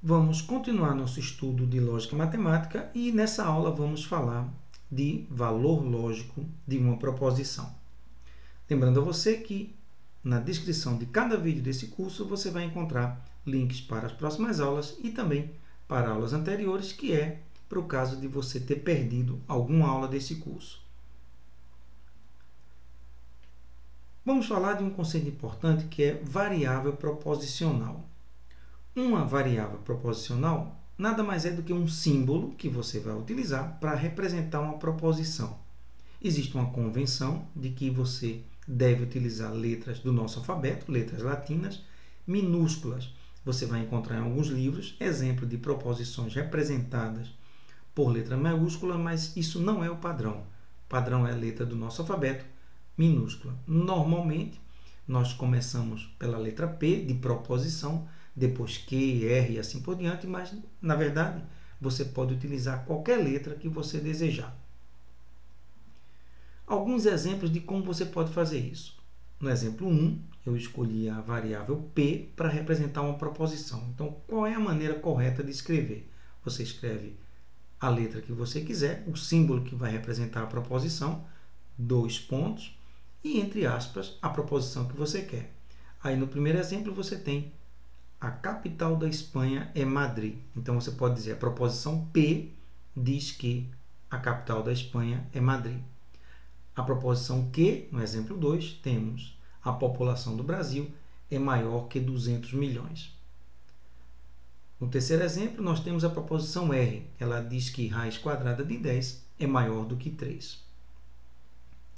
Vamos continuar nosso estudo de lógica matemática e nessa aula vamos falar de valor lógico de uma proposição. Lembrando a você que na descrição de cada vídeo desse curso você vai encontrar links para as próximas aulas e também para aulas anteriores, que é para o caso de você ter perdido alguma aula desse curso. Vamos falar de um conceito importante que é variável proposicional. Uma variável proposicional nada mais é do que um símbolo que você vai utilizar para representar uma proposição. Existe uma convenção de que você deve utilizar letras do nosso alfabeto, letras latinas, minúsculas. Você vai encontrar em alguns livros exemplo de proposições representadas por letra maiúscula, mas isso não é o padrão. O padrão é a letra do nosso alfabeto minúscula. Normalmente, nós começamos pela letra P, de proposição, depois Q, R e assim por diante, mas, na verdade, você pode utilizar qualquer letra que você desejar. Alguns exemplos de como você pode fazer isso. No exemplo 1, eu escolhi a variável P para representar uma proposição. Então, qual é a maneira correta de escrever? Você escreve a letra que você quiser, o símbolo que vai representar a proposição, 2 pontos, e, entre aspas, a proposição que você quer. Aí, no primeiro exemplo, você tem a capital da Espanha é Madrid. Então, você pode dizer a proposição P diz que a capital da Espanha é Madrid. A proposição Q, no exemplo 2, temos a população do Brasil é maior que 200 milhões. No terceiro exemplo, nós temos a proposição R. Ela diz que raiz quadrada de 10 é maior do que 3.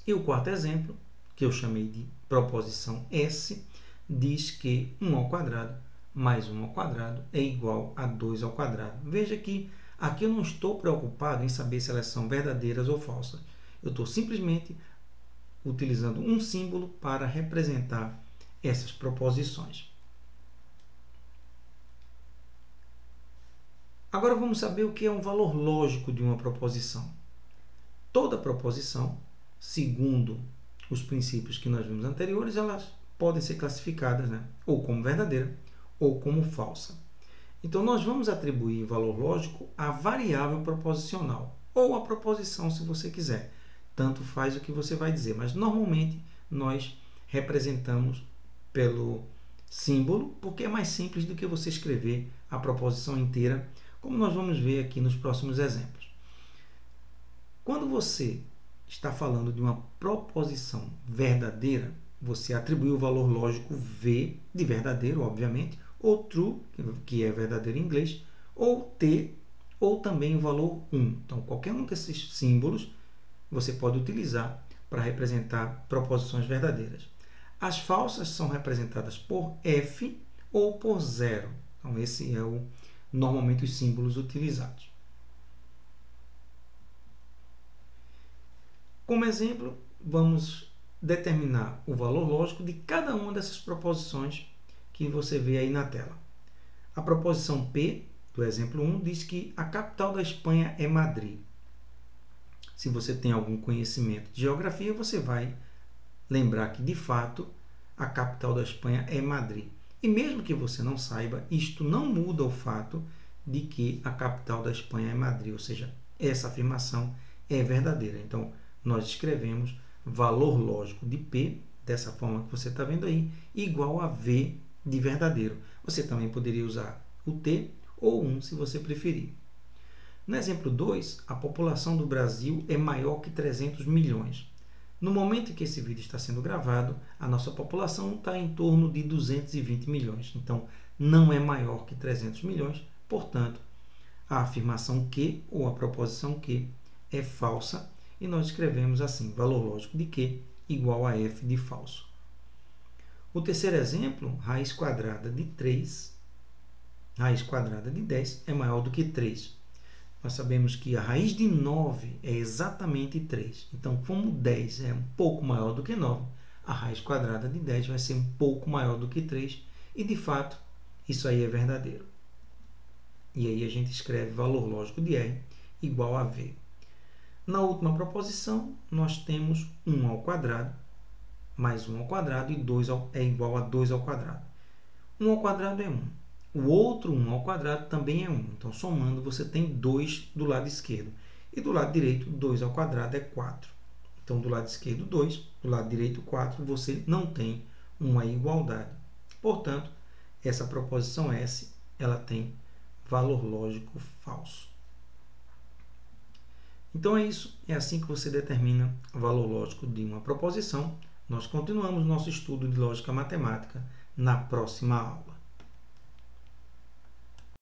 E o quarto exemplo, que eu chamei de proposição S, diz que 1 ao quadrado mais 1 ao quadrado é igual a 2 ao quadrado. Veja que aqui eu não estou preocupado em saber se elas são verdadeiras ou falsas. Eu estou simplesmente utilizando um símbolo para representar essas proposições. Agora vamos saber o que é um valor lógico de uma proposição. Toda proposição, segundo os princípios que nós vimos anteriores, elas podem ser classificadas, ou como verdadeira ou como falsa. Então, nós vamos atribuir valor lógico à variável proposicional, ou à proposição, se você quiser. Tanto faz o que você vai dizer, mas normalmente nós representamos pelo símbolo, porque é mais simples do que você escrever a proposição inteira, como nós vamos ver aqui nos próximos exemplos. Quando você está falando de uma proposição verdadeira, você atribui o valor lógico V, de verdadeiro, obviamente, ou true, que é verdadeiro em inglês, ou T, ou também o valor 1. Então, qualquer um desses símbolos você pode utilizar para representar proposições verdadeiras. As falsas são representadas por F ou por 0. Então, esse é normalmente os símbolos utilizados. Como exemplo, vamos determinar o valor lógico de cada uma dessas proposições que você vê aí na tela. A proposição P, do exemplo 1, diz que a capital da Espanha é Madrid. Se você tem algum conhecimento de geografia, você vai lembrar que, de fato, a capital da Espanha é Madrid. E mesmo que você não saiba, isto não muda o fato de que a capital da Espanha é Madrid, ou seja, essa afirmação é verdadeira. Então, nós escrevemos valor lógico de P, dessa forma que você está vendo aí, igual a V de verdadeiro. Você também poderia usar o T ou 1, se você preferir. No exemplo 2, a população do Brasil é maior que 300 milhões. No momento em que esse vídeo está sendo gravado, a nossa população está em torno de 220 milhões. Então, não é maior que 300 milhões, portanto, a afirmação Q, ou a proposição Q, é falsa, e nós escrevemos assim, valor lógico de Q igual a F de falso. O terceiro exemplo, raiz quadrada de 3, raiz quadrada de 10 é maior do que 3. Nós sabemos que a raiz de 9 é exatamente 3. Então, como 10 é um pouco maior do que 9, a raiz quadrada de 10 vai ser um pouco maior do que 3. E, de fato, isso aí é verdadeiro. E aí a gente escreve valor lógico de R igual a V. Na última proposição, nós temos 1 ao quadrado mais 1 ao quadrado e 2 é igual a 2 ao quadrado. 1 ao quadrado é 1. o outro 1 ao quadrado também é 1. Então, somando, você tem 2 do lado esquerdo. E do lado direito, 2 ao quadrado é 4. Então, do lado esquerdo, 2. Do lado direito, 4. Você não tem uma igualdade. Portanto, essa proposição S, ela tem valor lógico falso. Então, é isso. É assim que você determina o valor lógico de uma proposição. Nós continuamos nosso estudo de lógica matemática na próxima aula.